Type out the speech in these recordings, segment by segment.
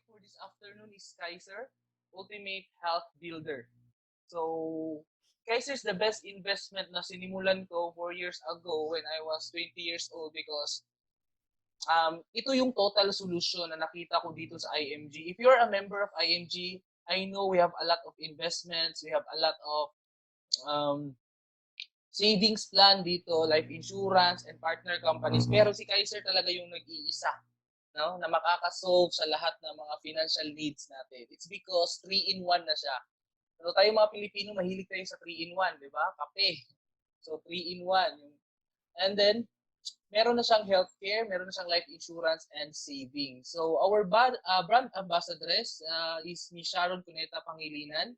for this afternoon is Kaiser, Ultimate Health Builder. So, Kaiser is the best investment na sinimulan ko 4 years ago when I was 20 years old because ito yung total solution na nakita ko dito sa IMG. If you're a member of IMG, I know we have a lot of investments, we have a lot of um, savings plan dito, life insurance and partner companies. Pero si Kaiser talaga yung nag-iisa, no, na makakasolve sa lahat ng mga financial needs natin. It's because 3-in-1 na siya. So tayo mga Pilipino, mahilig tayo sa 3-in-1, di ba? Kape. So 3-in-1. And then, meron na siyang healthcare, meron na siyang life insurance and savings. So our brand ambassadress is ni Sharon Cuneta Pangilinan.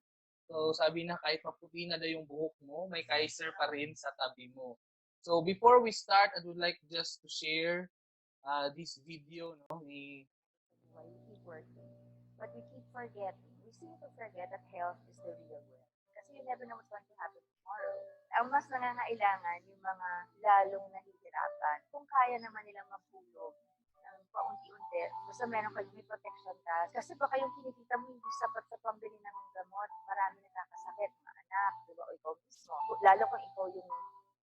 So sabi na kahit maputi na daw yung buhok mo, may Kaiser pa rin sa tabi mo. So before we start, I would like just to share this video, no, ni Why we keep working. But we keep forgetting. We seem to forget that health is the real wealth. Kasi you never know what's going to happen tomorrow. Ang mas nangangailangan yung mga lalong nahihirapan. Kung kaya naman nilang magpulog ng paunti-unti, basta meron kayo, may protection ka. Kasi baka yung kinikita mo hindi sapat sa pambili ng gamot. Marami nakakasakit, mga anak, diba? O ikaw mismo. Lalo kung ikaw yung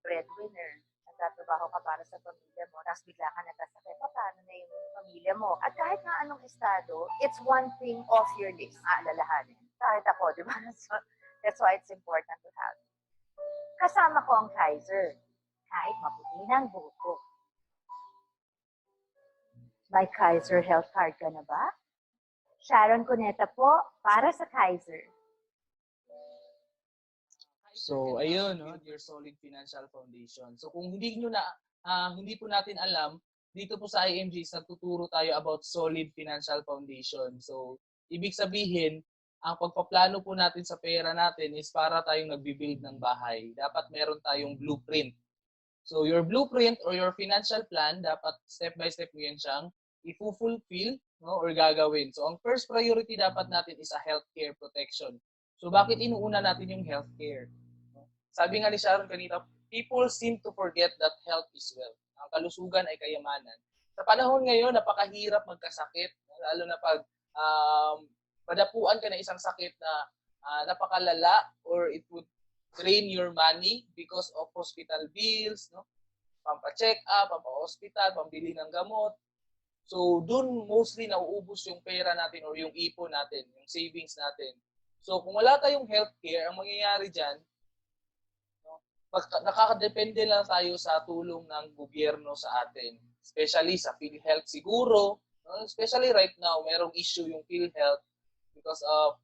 breadwinner, nagtatrabaho ka para sa pamilya mo, tapos bigla ka nagkasakit, paano na yung pamilya mo? At kahit nga anong estado, it's one thing off your list, aalalahanin. Kahit ako, di ba? So, that's why it's important to have. Kasama ko ang Kaiser. Kahit maputi na ang buhok ko. May Kaiser health card ka na ba? Sharon Cuneta po, para sa Kaiser. So, ayun, no, your solid financial foundation. So, kung hindi nyo na, hindi po natin alam, dito po sa IMG, nagtuturo tayo about solid financial foundation. So, ibig sabihin, ang pagpaplano po natin sa pera natin is para tayong nagbibuild ng bahay. Dapat meron tayong blueprint. So, your blueprint or your financial plan, dapat step by step mo yan siyang i-fulfill, no, or gagawin. So, ang first priority dapat natin is a healthcare protection. So, bakit inuuna natin yung healthcare? Sabi nga ni Sharon kanina, people seem to forget that health is wealth. Ang kalusugan ay kayamanan. Sa panahon ngayon, napakahirap magkasakit, lalo na pag madapuan ka na isang sakit na napakalala or it would drain your money because of hospital bills, no? Pampa-check up, pampa-hospital, pambili ng gamot. So, dun mostly nauubos yung pera natin or yung ipon natin, yung savings natin. So, kung wala tayong healthcare, ang mangyayari dyan, nakakadepende lang tayo sa tulong ng gobyerno sa atin. Especially sa PhilHealth siguro. Especially right now, merong issue yung PhilHealth because of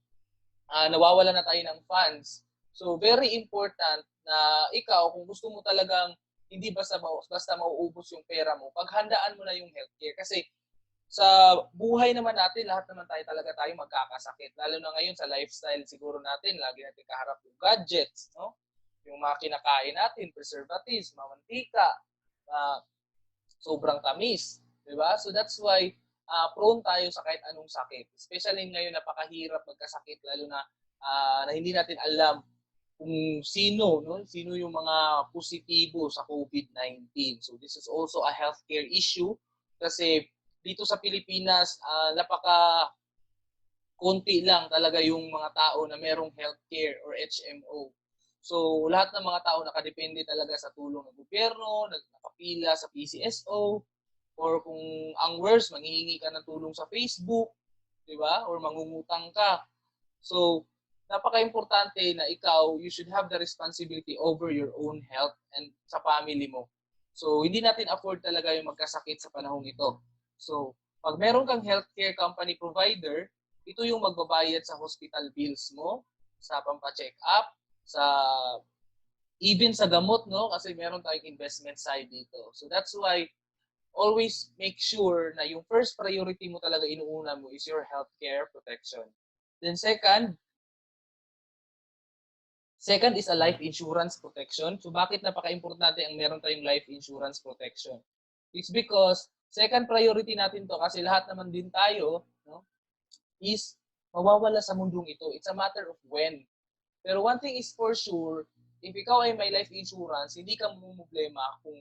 nawawala na tayo ng funds. So, very important na ikaw, kung gusto mo talagang hindi basta mauubos yung pera mo, paghandaan mo na yung healthcare. Kasi sa buhay naman natin, lahat naman tayo magkakasakit. Lalo na ngayon sa lifestyle siguro natin, lagi natin kaharap yung gadgets, no? Yung mga kinakain natin, preservatives, mamantika, sobrang tamis, di ba? So that's why prone tayo sa kahit anong sakit. Especially ngayon napakahirap magkasakit, lalo na na hindi natin alam kung sino, no? Sino yung mga positibo sa COVID-19. So this is also a healthcare issue kasi dito sa Pilipinas, konti lang talaga yung mga tao na merong healthcare or HMO. So, lahat ng mga tao nakadepende talaga sa tulong ng gobyerno, nakapila sa PCSO, or kung ang worst, manghihingi ka ng tulong sa Facebook, di ba? Or mangungutang ka. So, napaka-importante na ikaw, you should have the responsibility over your own health and sa family mo. So, hindi natin afford talaga yung magkasakit sa panahong ito. So, pag meron kang healthcare company provider, ito yung magbabayad sa hospital bills mo, sa pampa-check up, sa even sa gamot, no? Kasi meron tayong investment side dito. So that's why always make sure na yung first priority mo talaga inuuna mo is your healthcare protection. Then second is a life insurance protection. So bakit napaka-importante ang meron tayong life insurance protection? It's because second priority natin to kasi lahat naman din tayo, no, is mawawala sa mundong ito. It's a matter of when. Pero one thing is for sure, if ikaw ay may life insurance, hindi ka problema kung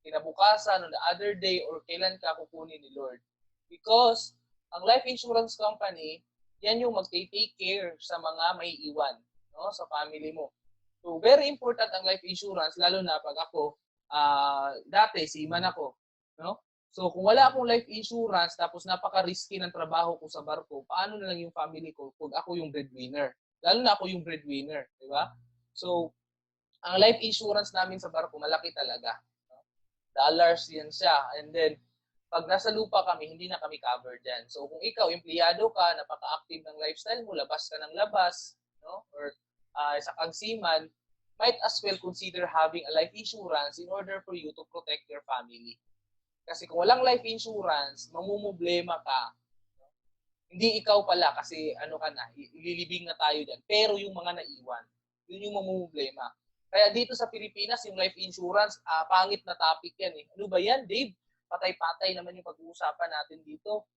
kinabukasan on the other day or kailan ka kukunin ni Lord. Because Ang life insurance company, yan yung magte-take care sa mga may iwan, no, sa family mo. So, very important ang life insurance, lalo na pag ako, dati, seaman ako, no? So, kung wala akong life insurance, tapos napaka-risky ng trabaho ko sa barko, paano na lang yung family ko kung ako yung breadwinner? Lalo na ako yung breadwinner, di ba? So, ang life insurance namin sa barko, malaki talaga. No? Dollars yan siya. And then, pag nasa lupa kami, hindi na kami covered dyan. So, kung ikaw, empleyado ka, napaka-active ng lifestyle mo, labas ka ng labas, no? Or sa kagsiman, might as well consider having a life insurance in order for you to protect your family. Kasi kung walang life insurance, mamumblema ka. No? Hindi ikaw pala kasi ano ka na, ililibing na tayo dyan. Pero yung mga naiwan, yun yung mamumblema. Kaya dito sa Pilipinas, yung life insurance, pangit na topic yan eh. Ano ba yan, Dave? Patay-patay naman yung pag-uusapan natin dito.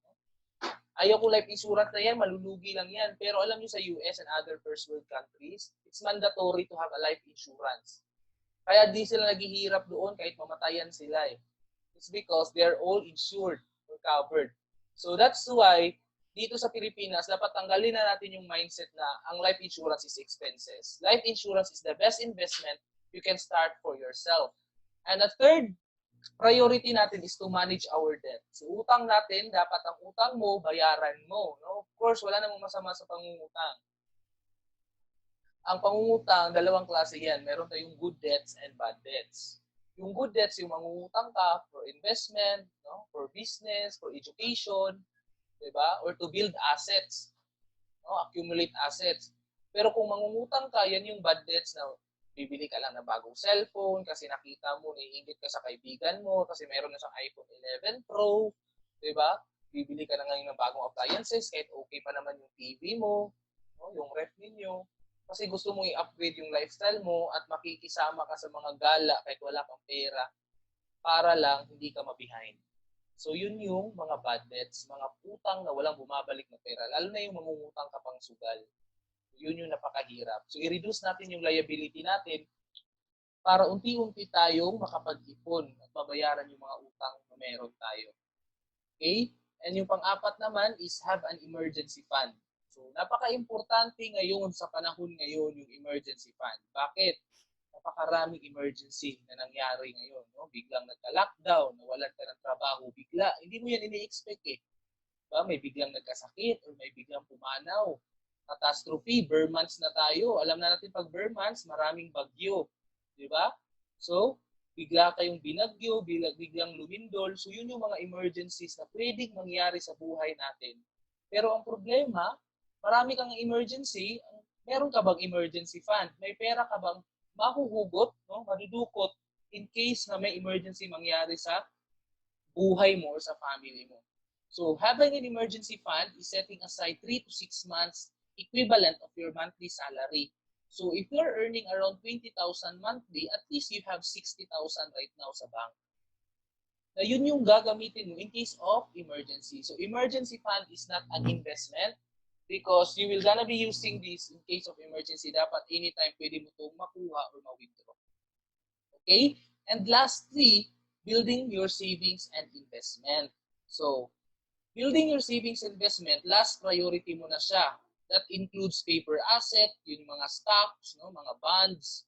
Ayaw ko life insurance na yan, malulugi lang yan. Pero alam nyo sa US and other first world countries, it's mandatory to have a life insurance. Kaya di sila naghihirap doon kahit mamatayan sila eh. It's because they're all insured or covered. So that's why, dito sa Pilipinas, dapat tanggalin na natin yung mindset na ang life insurance is expenses. Life insurance is the best investment you can start for yourself. And the third priority natin is to manage our debt. So, utang natin, dapat ang utang mo, bayaran mo. No? Of course, wala namang masama sa pangungutang. Ang pangungutang, dalawang klase yan. Meron tayong good debts and bad debts. Yung good debts, yung mangungutang ka for investment, no? For business, for education, diba? Or to build assets, no? Accumulate assets. Pero kung mangungutang ka, yan yung bad debts na bibili ka lang ng bagong cellphone kasi nakita mo, naiingit ka sa kaibigan mo kasi meron na siyang iPhone 11 Pro, di ba? Bibili ka na ngayon ng bagong appliances kahit okay pa naman yung TV mo, no? Yung ref ninyo. Kasi gusto mong i-upgrade yung lifestyle mo at makikisama ka sa mga gala kahit wala kang pera para lang hindi ka ma-behind. So yun yung mga bad debts, mga utang na walang bumabalik na pera, lalo na yung mangungutang ka pang sugal. Yun yung napakahirap. So, i-reduce natin yung liability natin para unti-unti tayong makapag-ipon at babayaran yung mga utang na meron tayo. Okay? And yung pang-apat naman is have an emergency fund. So, napaka-importante ngayon sa panahon ngayon yung emergency fund. Bakit? Napakaraming emergency na nangyari ngayon. No? Biglang nagka-lockdown, nawalan ka ng trabaho, bigla. Hindi mo yan ini-expect eh. Diba? May biglang nagkasakit or may biglang pumanaw. Catastrophe, bare months na tayo. Alam na natin pag bare months, maraming bagyo. Di ba? So, bigla kayong binagyo, biglang lumindol. So, yun yung mga emergencies na pwedeng mangyari sa buhay natin. Pero ang problema, marami kang emergency. Meron ka bang emergency fund? May pera ka bang mahuhugot, no? Madudukot in case na may emergency mangyari sa buhay mo or sa family mo. So, having an emergency fund is setting aside 3 to 6 months equivalent of your monthly salary. So, if you're earning around 20,000 monthly, at least you have 60,000 right now sa bank. Na yun yung gagamitin mo in case of emergency. So, emergency fund is not an investment because you will gonna be using this in case of emergency. Dapat anytime pwede mo itong makuha or ma-withdraw. Okay? And lastly, building your savings and investment. So, building your savings and investment, last priority mo na siya. That includes paper asset, yung mga stocks, no, mga bonds,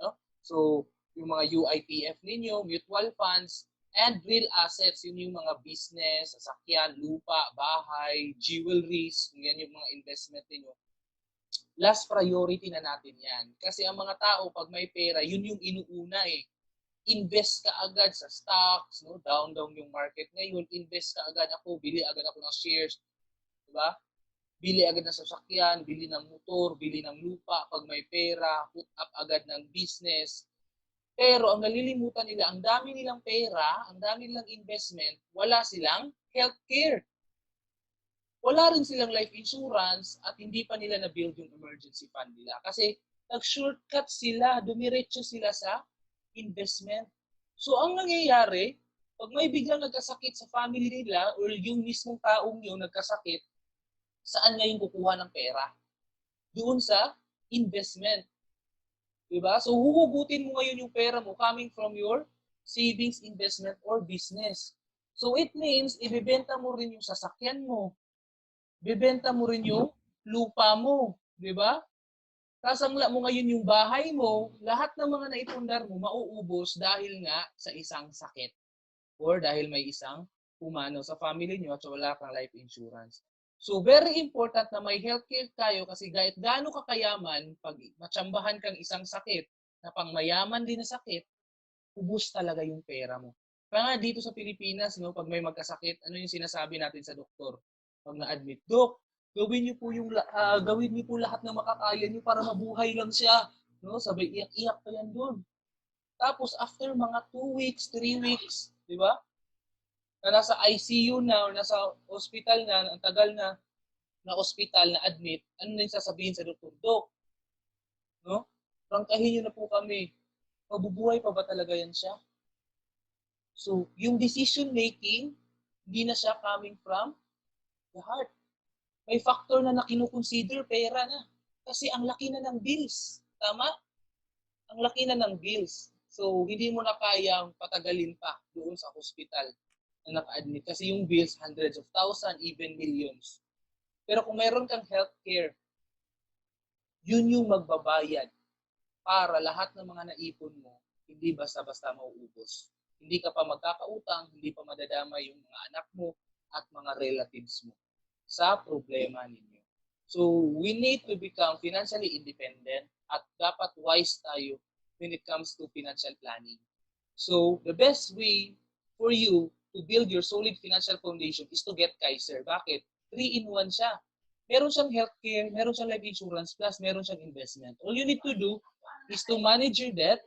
no? So, yung mga UITF ninyo, mutual funds, and real assets, yun yung mga business, sasakyan, lupa, bahay, jewelries, yan yung mga investment niyo. Last priority na natin yan. Kasi ang mga tao, pag may pera, yun yung inuuna eh. Invest ka agad sa stocks, no? Down yung market ngayon, invest ka agad ako, bili agad ako ng shares, diba? Bili agad ng sasakyan, bili ng motor, bili ng lupa, pag may pera, put up agad ng business. Pero ang nalilimutan nila, ang dami nilang pera, ang dami nilang investment, wala silang healthcare. Wala rin silang life insurance at hindi pa nila na-build yung emergency fund nila. Kasi nag-shortcut sila, dumiretso sila sa investment. So ang nangyayari, pag may biglang nagkasakit sa family nila or yung mismong taong yun nagkasakit, saan ngayon kukuha ng pera? Doon sa investment. Diba? So, huhugutin mo ngayon yung pera mo coming from your savings, investment, or business. So it means, ibibenta mo rin yung sasakyan mo. Bibenta mo rin yung lupa mo. Di ba? Kasangla mo ngayon yung bahay mo, lahat ng mga naipundar mo mauubos dahil nga sa isang sakit or dahil may isang pumanaw sa family nyo at wala kang life insurance. So, very important na may healthcare tayo kasi kahit gaano ka kayaman, pag matsambahan kang isang sakit na pangmayaman din na sakit, ubus talaga yung pera mo. Kaya nga dito sa Pilipinas, no, pag may magkasakit, ano yung sinasabi natin sa doktor? Pag na-admit, Dok, gawin niyo po lahat ng makakaya niyo para mabuhay lang siya. No, sabay iyak-iyak pa yan doon. Tapos after mga 2 weeks, 3 weeks, di ba? Na nasa ICU na or nasa hospital na, ang tagal na hospital na admit, ano na yung sasabihin sa doktor? Dok, no? Prangkahin niyo na po kami. Mabubuhay pa ba talaga yan siya? So, yung decision making, hindi na siya coming from the heart. May factor na kinukonsider, pera na. Kasi ang laki na ng bills. Tama? Ang laki na ng bills. So, hindi mo na kayang patagalin pa doon sa hospital na naka-admit. Kasi yung bills, hundreds of thousands, even millions. Pero kung mayroon kang healthcare, yun yung magbabayad para lahat ng mga naipon mo, hindi basta-basta mauubos. Hindi ka pa magkakautang, hindi pa madadama yung mga anak mo at mga relatives mo sa problema ninyo. So, we need to become financially independent at dapat wise tayo when it comes to financial planning. So, the best way for you to build your solid financial foundation is to get Kaiser. Bakit? 3-in-1 siya. Meron siyang healthcare, meron siyang life insurance, plus meron siyang investment. All you need to do is to manage your debt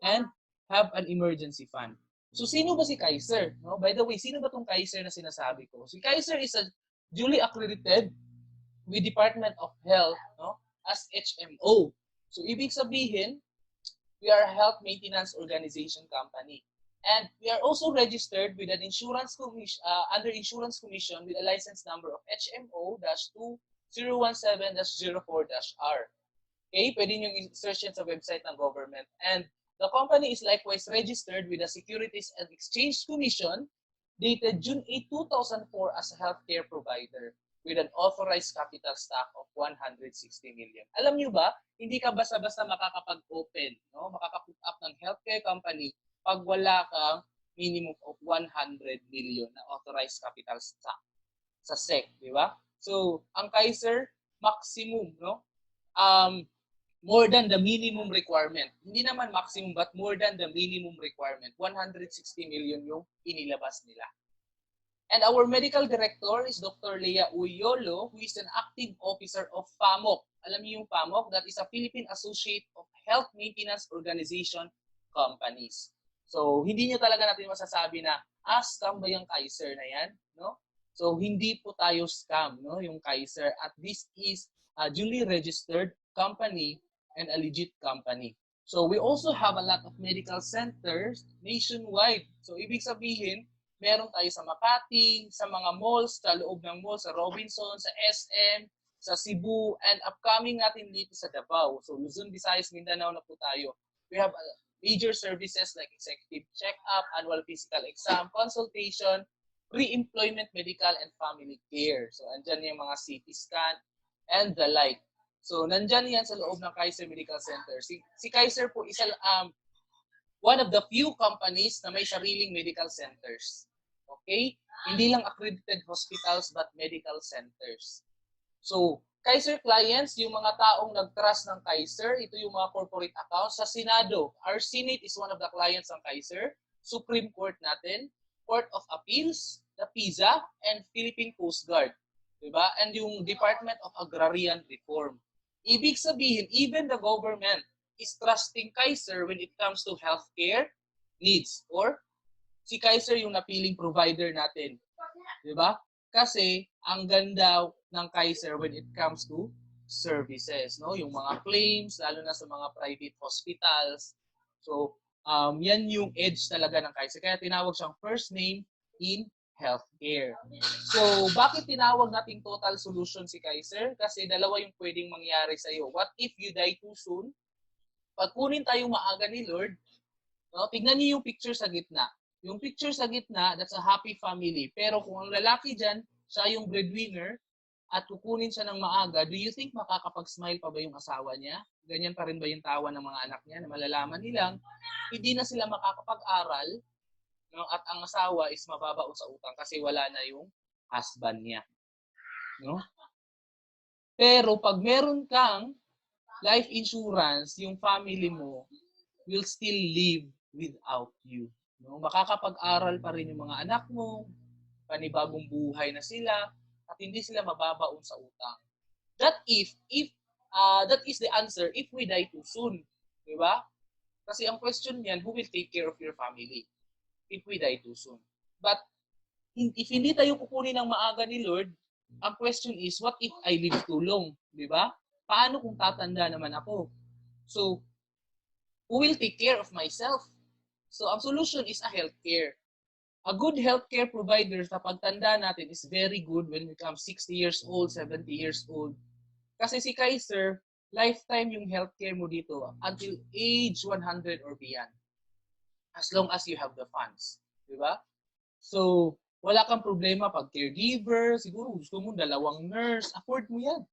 and have an emergency fund. So, sino ba si Kaiser? No? By the way, sino ba tong Kaiser na sinasabi ko? Si Kaiser is a duly accredited with Department of Health, no, as HMO. So, ibig sabihin, we are a health maintenance organization company. And we are also registered with an insurance commission, under Insurance Commission with a license number of HMO-2017-04-R. Okay, pwede nyo i-search yan sa website ng government. And the company is likewise registered with the Securities and Exchange Commission dated June 8, 2004 as a healthcare provider with an authorized capital stock of 160 million. Alam nyo ba, hindi ka basta-basta makakapag-open, no? Makaka-put up ng healthcare company pag wala kang minimum of 100 million na authorized capital stock sa SEC, di ba? So, ang Kaiser, maximum, no? More than the minimum requirement. Hindi naman maximum, but more than the minimum requirement. 160 million yung inilabas nila. And our medical director is Dr. Lea Uyolo, who is an active officer of PAMOC. Alam niyo yung PAMOC? That is a Philippine Associate of Health Maintenance Organization Companies. So, hindi niyo talaga natin masasabi na, scam ba yung Kaiser na yan? No? So, hindi po tayo scam, no? Yung Kaiser. At this is a duly registered company and a legit company. So, we also have a lot of medical centers nationwide. So, ibig sabihin, meron tayo sa Makati, sa mga malls, sa loob ng mall, sa Robinson, sa SM, sa Cebu, and upcoming natin dito sa Davao. So, Luzon, Visayas, Mindanao na po tayo. We have major services like executive check-up, annual physical exam, consultation, pre-employment medical and family care. So, andyan yung mga CT scan and the like. So, nandyan yan sa loob ng Kaiser Medical Center. Si Kaiser po isa one of the few companies na may sariling medical centers. Okay? Hindi lang accredited hospitals but medical centers. So, Kaiser clients, yung mga taong nag-trust ng Kaiser, ito yung mga corporate accounts. Sa Senado, our Senate is one of the clients ng Kaiser. Supreme Court natin, Court of Appeals, the PISA, and Philippine Coast Guard. Diba? And yung Department of Agrarian Reform. Ibig sabihin, even the government is trusting Kaiser when it comes to healthcare needs. Or si Kaiser yung napiling provider natin. Diba? Kasi ang ganda ng Kaiser when it comes to services, no? Yung mga claims, lalo na sa mga private hospitals. So, yan yung edge talaga ng Kaiser. Kaya tinawag siyang first name in healthcare. So, bakit tinawag nating total solution si Kaiser? Kasi dalawa yung pwedeng mangyari sa iyo. What if you die too soon? Pag kunin tayong maaga ni Lord, no? Tignan niyo yung picture sa gitna. Yung picture sa gitna, that's a happy family. Pero kung ang lalaki dyan, siya yung breadwinner, at kukunin siya ng maaga, do you think makakapag-smile pa ba yung asawa niya? Ganyan pa rin ba yung tawa ng mga anak niya na malalaman nilang hindi na sila makakapag-aral, no? At ang asawa is mababaon sa utang kasi wala na yung husband niya. No? Pero pag meron kang life insurance, yung family mo will still live without you. No? Makakapag-aral pa rin yung mga anak mo, panibagong buhay na sila, at hindi sila mababaon sa utang. That is the answer if we die too soon. Di ba? Kasi ang question niyan, who will take care of your family if we die too soon? But if hindi tayo kukunin ng maaga ni Lord, ang question is, what if I live too long? Di ba? Paano kung tatanda naman ako? So, who will take care of myself? So, ang solution is a healthcare. A good healthcare provider sa pagtanda natin is very good when we become 60 years old, 70 years old. Kasi si Kaiser, lifetime yung healthcare mo dito until age 100 or beyond. As long as you have the funds. Di ba? So, wala kang problema pag caregiver, siguro gusto mo 2 nurse, afford mo yan.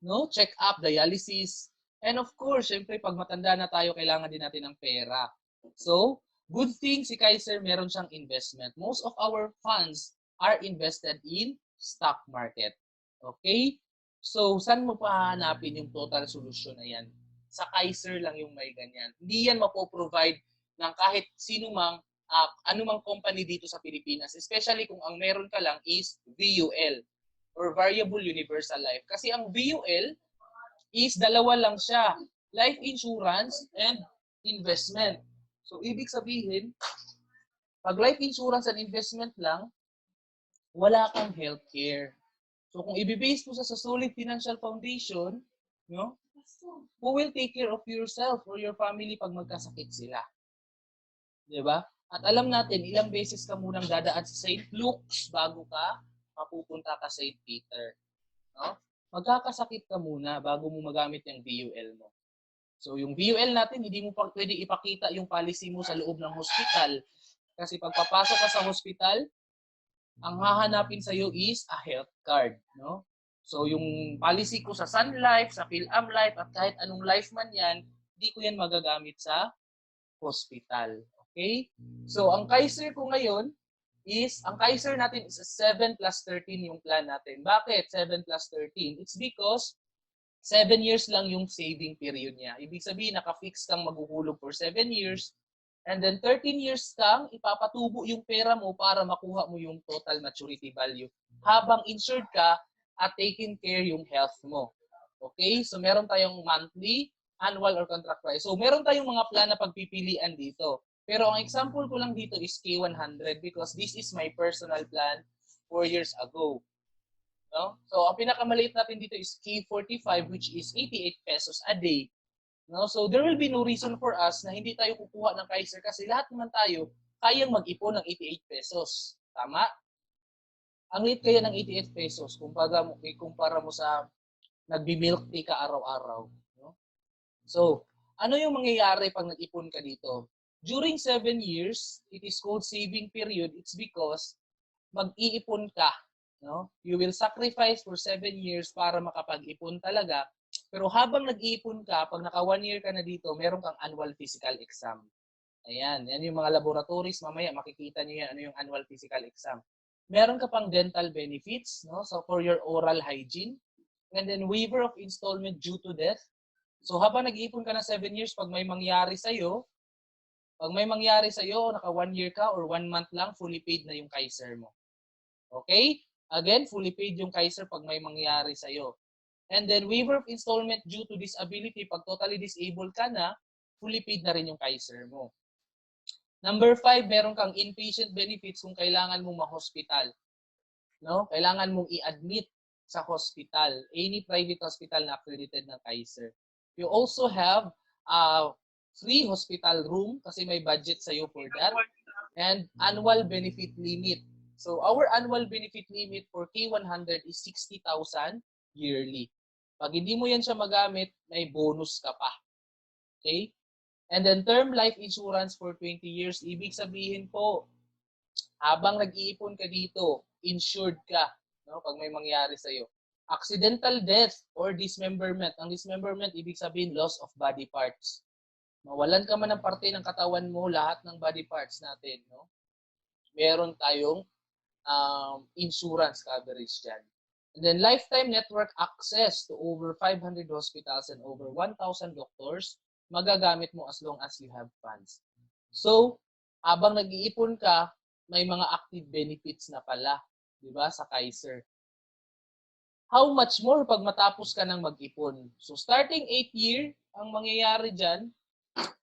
No? Check up, dialysis. And of course, syempre, pag matanda na tayo, kailangan din natin ng pera. So, good thing si Kaiser, meron siyang investment. Most of our funds are invested in stock market. Okay? So, saan mo pahanapin yung total solution na yan? Sa Kaiser lang yung may ganyan. Hindi yan mapoprovide ng kahit sino mang, anumang company dito sa Pilipinas. Especially kung ang meron ka lang is VUL or Variable Universal Life. Kasi ang VUL is dalawa lang siya. Life insurance and investment. So, ibig sabihin, pag life insurance and investment lang, wala kang healthcare. So, kung i-base mo sa solid financial foundation, no, who will take care of yourself or your family pag magkasakit sila? Diba? At alam natin, ilang beses ka munang dadaan sa St. Luke's bago ka mapupunta ka sa St. Peter. No? Magkakasakit ka muna bago mo magamit yung VUL mo. So, yung VUL natin, hindi mo pa pwede ipakita yung policy mo sa loob ng hospital. Kasi pag papasok ka sa hospital, ang hahanapin sa iyo is a health card. No? So, yung policy ko sa Sun Life, sa PhilAm Life, at kahit anong life man yan, hindi ko yan magagamit sa hospital. Okay? So, ang Kaiser ko ngayon, ang Kaiser natin is 7 plus 13 yung plan natin. Bakit 7 plus 13? It's because 7 years lang yung saving period niya. Ibig sabihin, naka-fix kang maghuhulog for 7 years, and then 13 years kang ipapatubo yung pera mo para makuha mo yung total maturity value. Habang insured ka at taking care yung health mo. Okay? So, meron tayong monthly, annual, or contract price. So, meron tayong mga plan na pagpipilian dito. Pero ang example ko lang dito is K100 because this is my personal plan 4 years ago. No? So, ang pinakamaliit natin dito is K45 which is 88 pesos a day. No? So, there will be no reason for us na hindi tayo kukuha ng Kaiser kasi lahat naman tayo kayang mag-ipon ng 88 pesos. Tama? Ang liit kaya ng 88 pesos kumpara mo sa nagbi-milk tea ka araw-araw. No? So, ano yung mangyayari pag nag-ipon ka dito? During 7 years, it is called saving period. It's because mag-iipon ka. No? You will sacrifice for 7 years para makapag-ipon talaga. Pero habang nag-iipon ka, pag naka 1 year ka na dito, meron kang annual physical exam. Ayan, yan yung mga laboratories. Mamaya makikita niyo yan, ano yung annual physical exam. Meron ka pang dental benefits, no? So for your oral hygiene. And then waiver of installment due to death. So habang nag-iipon ka na 7 years, pag may mangyari sa'yo, naka 1 year ka or 1 month lang, fully paid na yung Kaiser mo. Okay? Again, fully paid yung Kaiser pag may mangyari sa'yo. And then waiver of installment due to disability, pag totally disabled ka na, fully paid na rin yung Kaiser mo. Number 5, meron kang inpatient benefits kung kailangan mong ma-hospital. No? Kailangan mong i-admit sa hospital, any private hospital na accredited ng Kaiser. You also have free hospital room kasi may budget sa'yo for that. And annual benefit limit. So our annual benefit limit for K100 is 60,000 yearly. Pag hindi mo yan siya magamit, may bonus ka pa. Okay? And then term life insurance for 20 years. Ibig sabihin po, habang nag-iipon ka dito, insured ka, no? Pag may mangyari sa'yo. Accidental death or dismemberment. Ang dismemberment, ibig sabihin loss of body parts. Mawalan ka man ng parte ng katawan mo, lahat ng body parts natin, no? Meron tayong insurance coverage dyan. And then lifetime network access to over 500 hospitals and over 1,000 doctors, magagamit mo as long as you have funds. So, habang nag-iipon ka, may mga active benefits na pala, di ba, sa Kaiser. How much more pag matapos ka ng mag-ipon? So, starting 8th year, ang mangyayari dyan,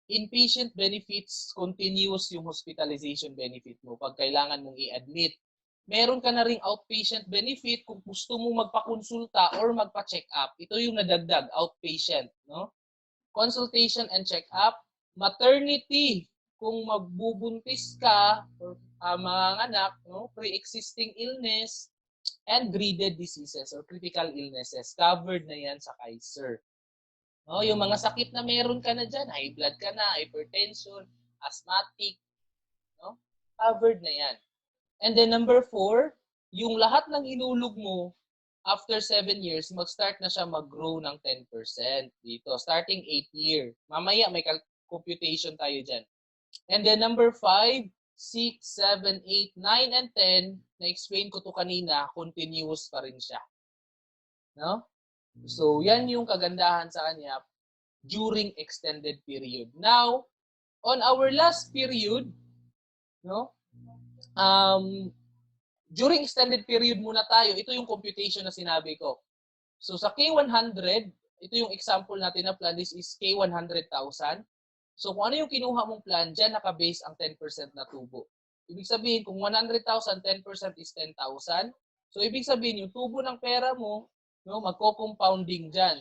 inpatient benefits, continuous yung hospitalization benefit mo pag kailangan mong i-admit. Meron ka na ring outpatient benefit kung gusto mong magpakonsulta or magpa-check up. Ito yung nadagdag, outpatient, no? Consultation and check up. Maternity, kung magbubuntis ka or manganganak, no? Pre-existing illness and dreaded diseases or critical illnesses. Covered na yan sa Kaiser. No, yung mga sakit na meron ka na dyan, high blood ka na, hypertension, asthmatic, no? Covered na yan. And then number 4, yung lahat ng inulog mo, after 7 years, mag-start na siya mag-grow ng 10% dito, starting 8th year. Mamaya may computation tayo dyan. And then number 5, 6, 7, 8, 9, and 10, na-explain ko to kanina, continuous pa rin siya. No? So, yan yung kagandahan sa kanya during extended period. Now, on our last period, no? During extended period muna tayo, ito yung computation na sinabi ko. So, sa K100, ito yung example natin na plan, this is K100,000. So, kung ano yung kinuha mong plan, dyan nakabase ang 10% na tubo. Ibig sabihin, kung 100,000, 10% is 10,000. So, ibig sabihin, yung tubo ng pera mo, no, magko-compounding dyan.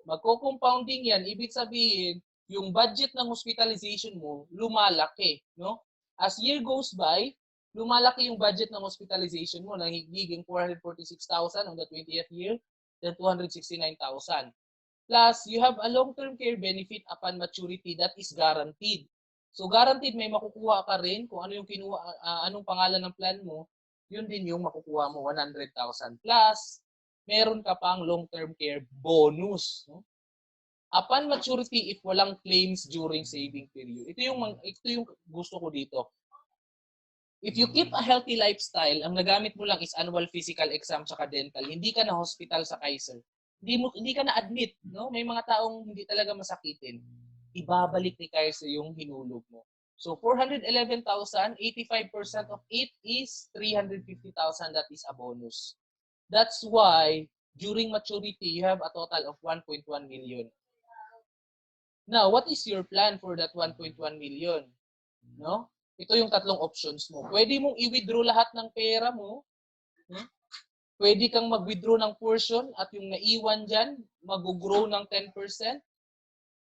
Magko-compounding yan, ibig sabihin, yung budget ng hospitalization mo, lumalaki. No? As year goes by, lumalaki yung budget ng hospitalization mo, nagiging 446,000 on the 20th year, then 269,000. Plus, you have a long-term care benefit upon maturity that is guaranteed. So, guaranteed may makukuha ka rin kung ano yung kinuha, anong pangalan ng plan mo, yun din yung makukuha mo, 100,000. Plus, meron ka pang long-term care bonus. No? Upon maturity, if walang claims during saving period. Ito yung gusto ko dito. If you keep a healthy lifestyle, ang nagamit mo lang is annual physical exam tsaka dental, hindi ka na hospital sa Kaiser. Hindi ka na admit, no? May mga taong hindi talaga masakitin. Ibabalik ni Kaiser yung hinulog mo. So 411,000, 85% of it is 350,000, that is a bonus. That's why during maturity you have a total of 1.1 million. Now, what is your plan for that 1.1 million? No? Ito yung tatlong options mo. Pwede mong i-withdraw lahat ng pera mo. Pwede kang mag-withdraw ng portion at yung naiwan dyan, mag-grow ng 10%.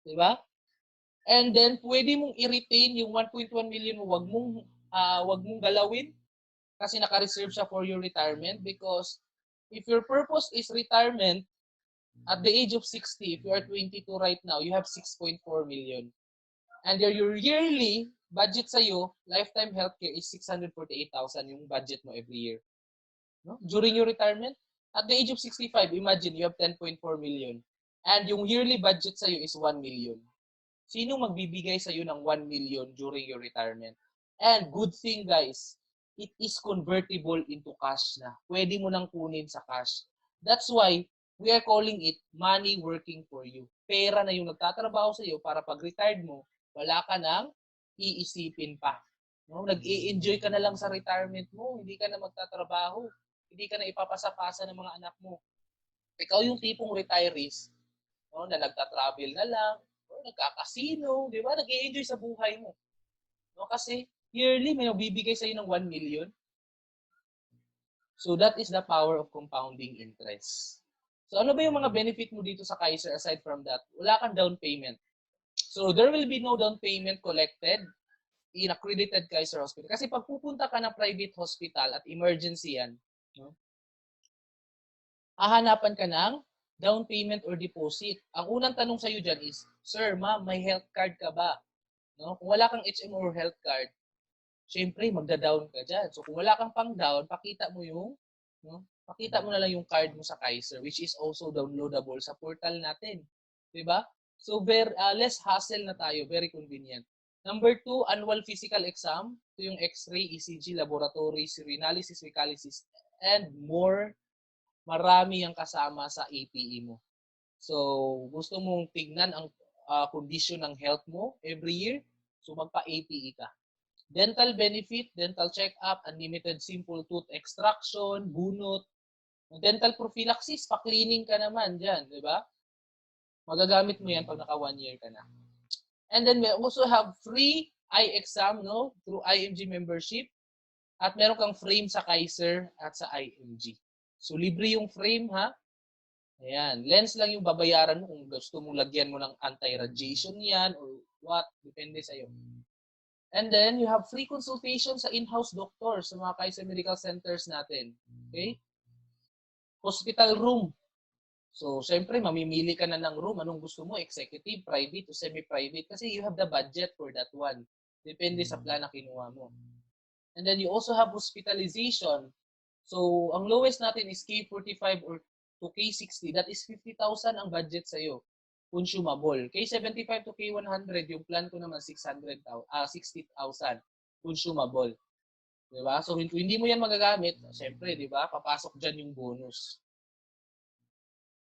Diba? And then, pwede mong i-retain yung 1.1 million mo. Wag mong galawin kasi naka-reserve siya for your retirement because if your purpose is retirement, at the age of 60, if you are 22 right now, you have 6.4 million. And your yearly budget sa'yo, lifetime healthcare is 648,000 yung budget mo every year. No? During your retirement, at the age of 65, imagine you have 10.4 million. And yung yearly budget sa'yo is 1 million. Sino magbibigay sa'yo ng 1 million during your retirement? And good thing guys, it is convertible into cash na. Pwede mo nang kunin sa cash. That's why we are calling it money working for you. Pera na yung nagtatrabaho sa'yo para pag retired mo, wala ka nang iisipin pa. No? Nag-i-enjoy ka na lang sa retirement mo, hindi ka na magtatrabaho, hindi ka na ipapasa-pasa ng mga anak mo. Ikaw yung tipong retirees, no, na nagta-travel na lang, no, nagka-casino, di ba? Nag-i-enjoy sa buhay mo. No? Kasi yearly may nagbibigay sa'yo ng 1 million. So that is the power of compounding interest. So ano ba yung mga benefit mo dito sa Kaiser aside from that? Wala kang down payment. So, there will be no down payment collected in accredited Kaiser Hospital. Kasi pag pupunta ka ng private hospital at emergency yan, no, hahanapan ka ng down payment or deposit. Ang unang tanong sa'yo dyan is, Sir, ma'am, may health card ka ba? No? Kung wala kang HMO or health card, syempre magda-down ka dyan. So kung wala kang pang-down, pakita mo yung, no? Pakita mo na lang yung card mo sa Kaiser, which is also downloadable sa portal natin. 'Di ba? So less hassle na tayo, very convenient. Number 2, annual physical exam. Ito yung X-ray, ECG, laboratory, urinalysis, fecalysis, and more. Marami ang kasama sa APE mo. So, gusto mong tignan ang condition ng health mo every year, so magpa-APE ka. Dental benefit, dental check-up, unlimited simple tooth extraction, bunot, dental prophylaxis, pa-cleaning ka naman dyan, di ba? Magagamit mo yan pag naka 1 year ka na. And then we also have free eye exam, no? Through IMG membership. At meron kang frame sa Kaiser at sa IMG. So, libre yung frame, ha? Ayan. Lens lang yung babayaran mo kung gusto mong lagyan mo ng anti-radiation yan or what. Depende sa'yo. And then, you have free consultation sa in-house doctor sa mga Kaiser Medical Centers natin. Okay? Hospital room. So, syempre, mamimili ka na ng room. Anong gusto mo? Executive, private, o semi-private. Kasi you have the budget for that one. Depende sa plan na kinuha mo. And then, you also have hospitalization. So, ang lowest natin is K45 or to K60. That is 50,000 ang budget sa'yo. Consumable. K75 to K100, yung plan ko naman 60,000. Consumable. Diba? So, kung hindi mo yan magagamit, syempre, diba? Papasok dyan yung bonus.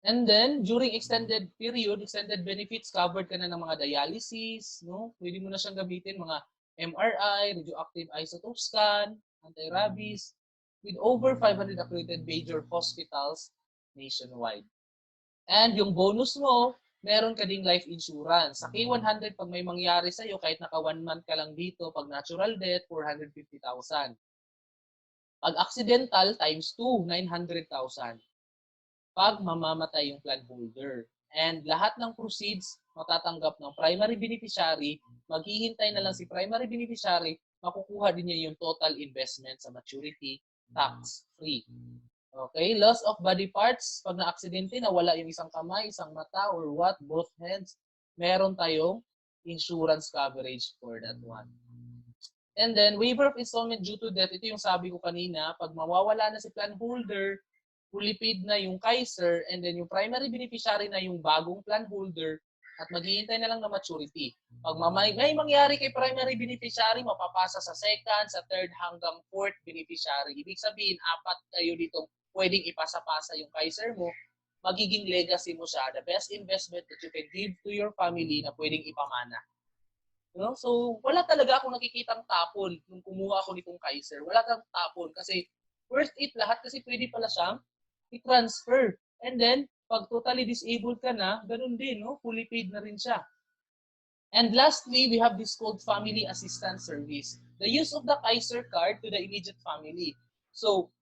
And then, during extended period, extended benefits, covered ka na ng mga dialysis, no? Pwede mo na siyang gamitin, mga MRI, radioactive isotope scan, anti-rabies, with over 500 accredited major hospitals nationwide. And yung bonus mo, meron ka ding life insurance. Sa K100, pag may mangyari sa'yo, kahit naka 1 month ka lang dito, pag natural death, 450,000. Pag accidental, times 2, 900,000. Pag mamamatay yung plan holder. And lahat ng proceeds matatanggap ng primary beneficiary, maghihintay na lang si primary beneficiary, makukuha din niya yung total investment sa maturity, tax-free. Okay? Loss of body parts, pag na-aksidente, nawala yung isang kamay, isang mata, or what, both hands, meron tayong insurance coverage for that one. And then, waiver of installment due to death, ito yung sabi ko kanina, pag mawawala na si plan holder, fully paid na yung Kaiser, and then yung primary beneficiary na yung bagong plan holder, at maghihintay na lang na maturity. Pag may mangyari kay primary beneficiary, mapapasa sa second, sa third, hanggang fourth beneficiary. Ibig sabihin, 4 kayo dito pwedeng ipasa-pasa yung Kaiser mo, magiging legacy mo siya, the best investment that you can give to your family na pwedeng ipamana. No? So, wala talaga akong nakikitang tapon nung kumuha ako nitong Kaiser. Wala kang tapon kasi worth it lahat kasi pwede pala siyang i-transfer. And then, pag totally disabled ka na, ganun din, no? Fully paid na rin siya. And lastly, we have this called Family Assistance Service. The use of the Kaiser card to the immediate family. So,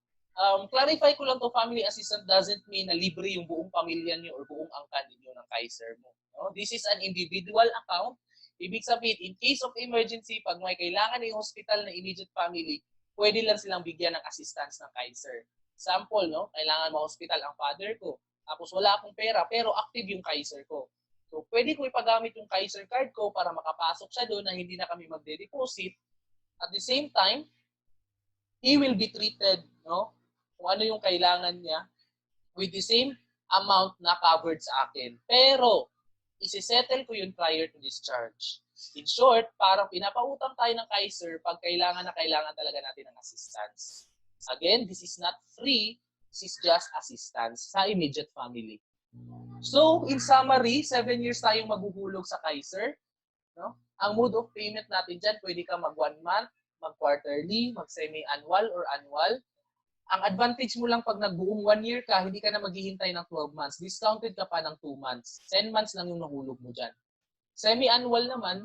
clarify ko lang to, family assistant doesn't mean na libre yung buong pamilya niyo or buong angkan niyo ng Kaiser mo. No? This is an individual account. Ibig sabihin, in case of emergency, pag may kailangan ng hospital na immediate family, pwede lang silang bigyan ng assistance ng Kaiser. Example, no? Kailangan ma-hospital ang father ko. Tapos wala akong pera, pero active yung Kaiser ko. So, pwede ko ipagamit yung Kaiser card ko para makapasok siya doon na hindi na kami magde-deposit. At the same time, he will be treated, no? Kung ano yung kailangan niya with the same amount na covered sa akin. Pero, isi-settle ko yun prior to discharge. In short, parang pinapautang tayo ng Kaiser pag kailangan na kailangan talaga natin ng assistance. Again, this is not free. This is just assistance sa immediate family. So, in summary, 7 years tayong maghuhulog sa Kaiser. No? Ang mode of payment natin dyan, pwede ka mag 1 month, mag quarterly, mag semi-annual or annual. Ang advantage mo lang pag nagbuong 1 year ka, hindi ka na maghihintay ng 12 months. Discounted ka pa ng 2 months. 10 months lang yung nahulog mo dyan. Semi-annual naman,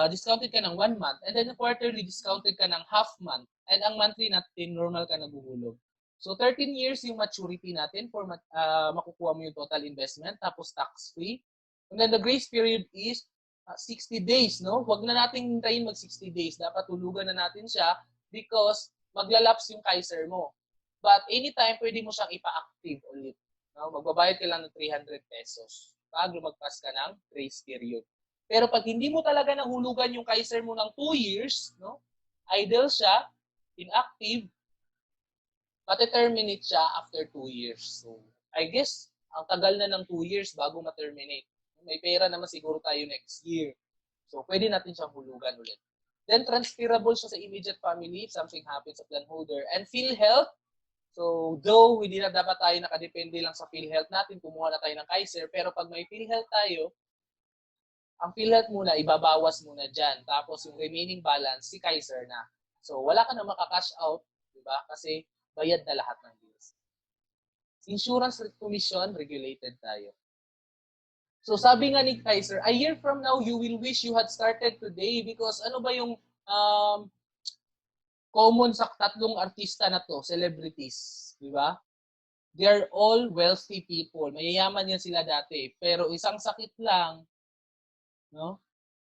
discounted ka ng 1 month. And then quarterly, discounted ka ng half month. And ang monthly natin, normal ka naghuhulog. So 13 years yung maturity natin for makukuha mo yung total investment, tapos tax-free. And then the grace period is 60 days, no? Huwag na natin hintayin mag 60 days. Dapat tulugan na natin siya because maglalapse yung Kaiser mo. But anytime, pwede mo siyang ipa-active ulit. No? Magbabayad ka lang ng 300 pesos pag lumagpas ka ng grace period. Pero pag hindi mo talaga nahulugan yung Kaiser mo ng 2 years, no? Idle siya, inactive, mate-terminate siya after 2 years. So, I guess, ang tagal na ng 2 years bago ma-terminate. May pera naman siguro tayo next year. So, pwede natin siyang hulugan ulit. Then, transferable siya sa immediate family if something happens sa plan holder. And PhilHealth, so, though hindi na dapat tayo nakadepende lang sa PhilHealth natin, kumuha na tayo ng Kaiser, pero pag may PhilHealth tayo, ang PhilHealth muna, ibabawas muna dyan. Tapos yung remaining balance, si Kaiser na. So, wala ka na makakash out, di ba? Kasi bayad na lahat ng bills. Insurance commission, regulated tayo. So, sabi nga ni Kaiser, a year from now, you will wish you had started today because ano ba yung common sa tatlong artista na to, celebrities, di ba? They are all wealthy people. Mayayaman yan sila dati. Pero isang sakit lang, no?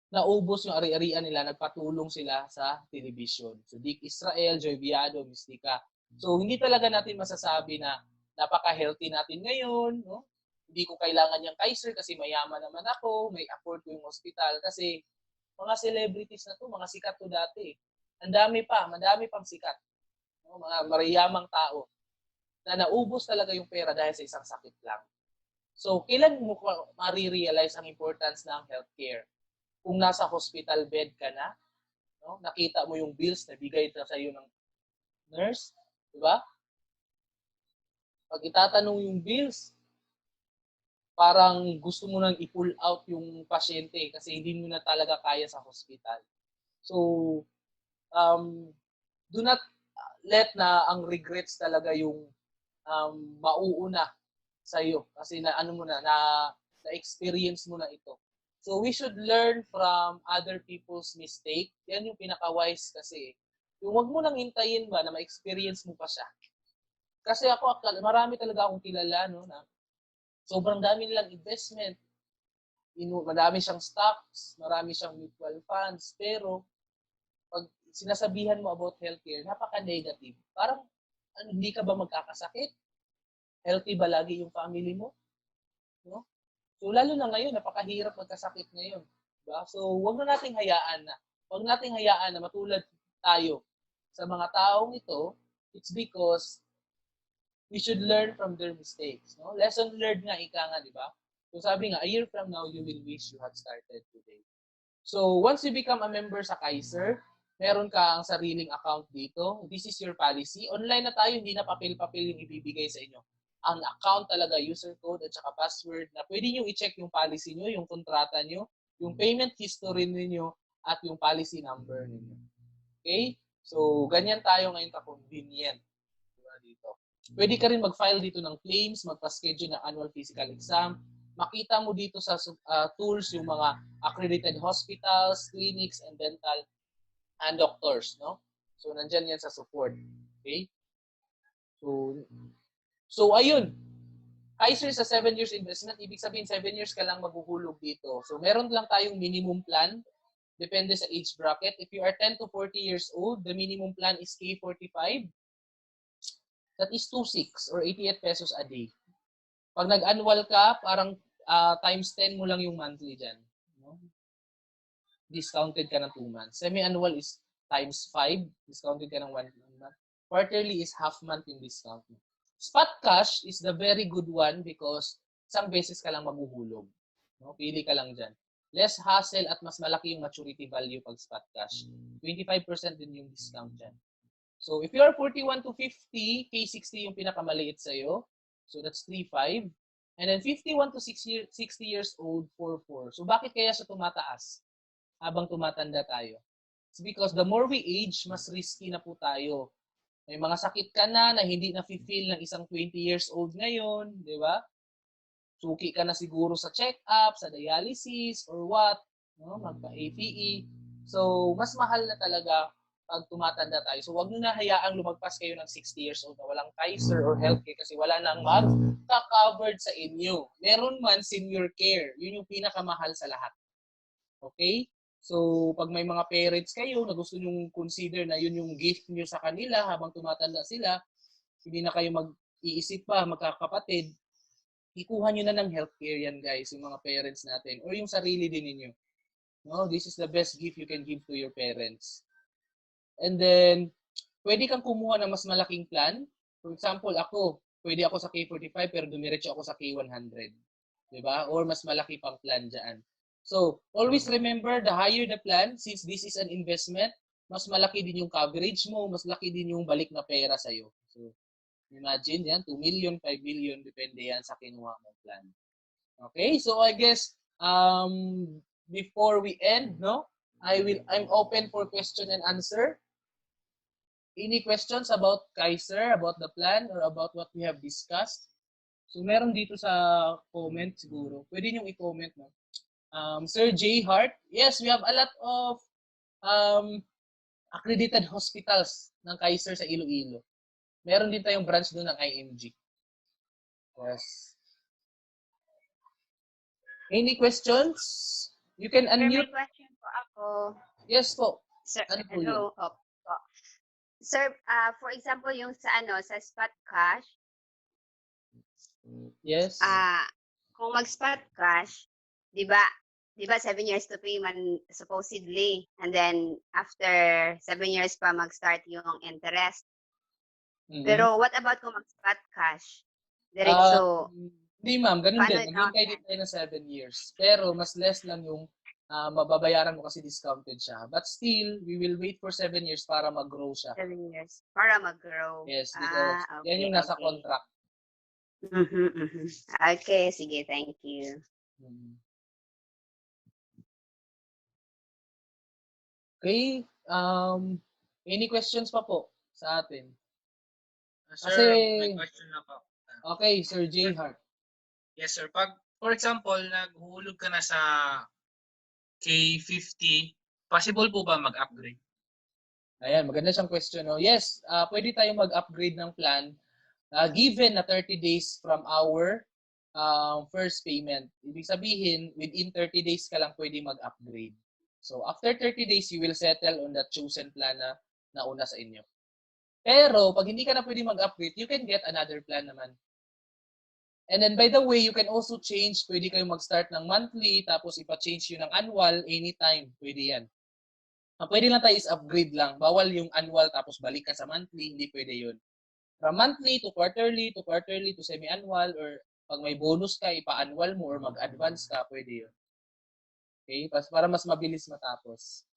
Naubos yung ari-arian nila, nagpatulong sila sa television. So, Dick Israel, Joy Biado, Mystica. So, hindi talaga natin masasabi na napaka-healthy natin ngayon, no? Hindi ko kailangan yung Kaiser kasi mayaman naman ako, may afford ko yung hospital. Kasi mga celebrities na to, mga sikat to dati. Ang dami pa, madami pang sikat. No? Mga mariyamang tao na naubos talaga yung pera dahil sa isang sakit lang. So, kailan mo marirealize ang importance ng healthcare? Kung nasa hospital bed ka na, no? Nakita mo yung bills na bigay sa iyo ng nurse, di ba? Pag itatanong yung bills, parang gusto mo nang i-pull out yung pasyente kasi hindi mo na talaga kaya sa hospital. So, do not let na ang regrets talaga yung mauuna sa iyo kasi na ano mo na-experience mo na ito. So we should learn from other people's mistake. Yan yung pinaka-wise kasi. Yung wag mo nang hintayin ba na ma-experience mo pa siya. Kasi ako, marami talaga akong kilala, no, na sobrang dami nilang investment. Marami siyang stocks, marami siyang mutual funds, pero pag sinasabihan mo about healthcare, napaka-negative. Parang hindi ka ba magkakasakit? Healthy ba lagi yung family mo? No? So, lalo na ngayon, napakahirap magkasakit ngayon. Diba? So, huwag na nating hayaan na. Huwag nating hayaan na matulad tayo sa mga taong ito. It's because we should learn from their mistakes. No? Lesson learned nga, ika nga, di ba? So, sabi nga, a year from now, you will wish you had started today. So, once you become a member sa Kaiser, meron ka ang sariling account dito. This is your policy. Online na tayo, hindi na papel-papel yung ibibigay sa inyo. Ang account talaga, user code at saka password na pwede nyo i-check yung policy nyo, yung kontrata nyo, yung payment history ninyo, at yung policy number ninyo. Okay? So, ganyan tayo ngayon ka-convenient. Diba dito? Pwede ka rin mag-file dito ng claims, magpa-schedule ng annual physical exam. Makita mo dito sa tools yung mga accredited hospitals, clinics, and dental and doctors. No? So, nandyan yan sa support. Okay? So ayun. Kaiser sa 7 years investment, ibig sabihin 7 years ka lang maghuhulog dito. So meron lang tayong minimum plan. Depende sa age bracket. If you are 10 to 40 years old, the minimum plan is K45. That is 26 or 88 pesos a day. Pag nag-annual ka, parang times 10 mo lang yung monthly dyan. No? Discounted ka ng 2 months. Semi-annual is times 5. Discounted ka ng 1 month. Quarterly is half month yung discount. Spot cash is the very good one because isang beses ka lang maghuhulog. No? Pili ka lang dyan. Less hassle at mas malaki yung maturity value pag spot cash. 25% din yung discount dyan. So, if you are 41 to 50, K60 yung pinakamaliit sa'yo. So, that's 3.5. And then 51 to 60 years old, 4.4. So, bakit kaya siya tumataas habang tumatanda tayo? It's because the more we age, mas risky na po tayo. May mga sakit ka na hindi na-feel ng isang 20 years old ngayon, di ba? Suki ka na siguro sa check-up, sa dialysis, or what, no? Magpa-APE. So, mas mahal na talaga pag tumatanda tayo. So, wag nyo na hayaang lumagpas kayo ng 60 years old na walang Kaiser or healthcare kasi wala nang magka-covered sa inyo. Meron man senior care. Yun yung pinakamahal sa lahat. Okay? So, pag may mga parents kayo na gusto nyong consider na yun yung gift nyo sa kanila habang tumatanda sila, hindi na kayo mag-iisip pa, magkakapatid, ikuha nyo na ng healthcare yan guys, yung mga parents natin, or yung sarili din ninyo. No, this is the best gift you can give to your parents. And then, pwede kang kumuha ng mas malaking plan. For example, ako, pwede ako sa K45 pero dumiretso ako sa K100. Diba? Or mas malaki pang plan dyan. So, always remember, the higher the plan, since this is an investment, mas malaki din yung coverage mo, mas laki din yung balik na pera sa'yo. So, imagine yan, 2 million, 5 million, depende yan sa kinuha mong plan. Okay, so I guess before we end, no, I'm open for question and answer. Any questions about Kaiser, about the plan, or about what we have discussed? So meron dito sa comment siguro. Pwede niyong i-comment, no? Sir J. Hart, yes, we have a lot of um, accredited hospitals ng Kaiser sa Iloilo. Meron din tayong branch doon ng IMG. Yes. Any questions? You can Sir, may unmute. question po ako. Yes po. Sir, Ano po yun? hello. Opo. Sir, for example, yung sa sa spot cash, Yes. kung mag-spot cash, 'di ba? 7 years to pay man supposedly, and then after 7 years pa mag-start yung interest. Mhm. Pero what about kung mag-spot cash? Diretso. Hindi ma'am, ganun Paano din. i-count Maghintay din tayo ng 7 years. Pero mas less lang yung mababayaran mo kasi discounted siya. But still, we will wait for 7 years para mag-grow siya. 7 years para mag-grow. Yes, because Okay, yan yung nasa okay. contract. Okay, sige, thank you. Mhm. Okay. Any questions pa po sa atin? Sir, Kasi- may question na po. Okay, Sir J. Hart. Yes, sir. Pag, for example, naghuhulog ka na sa K50, possible po ba mag-upgrade? Ayan, maganda siyang question. No? Yes, pwede tayong mag-upgrade ng plan given na 30 days from our first payment. Ibig sabihin, within 30 days ka lang pwede mag-upgrade. So, after 30 days, you will settle on that chosen plan na nauna sa inyo. Pero, pag hindi ka na pwede mag-upgrade, you can get another plan naman. And then, by the way, you can also change. Pwede kayong mag-start ng monthly, tapos ipa-change yun ng annual anytime. Pwede yan. Ang pwede lang tayo is upgrade lang. Bawal yung annual tapos balik ka sa monthly. Hindi pwede yun. From monthly to quarterly to semi-annual, or pag may bonus ka, ipa-annual mo or mag-advance ka, pwede yun. Okay? Para mas mabilis matapos.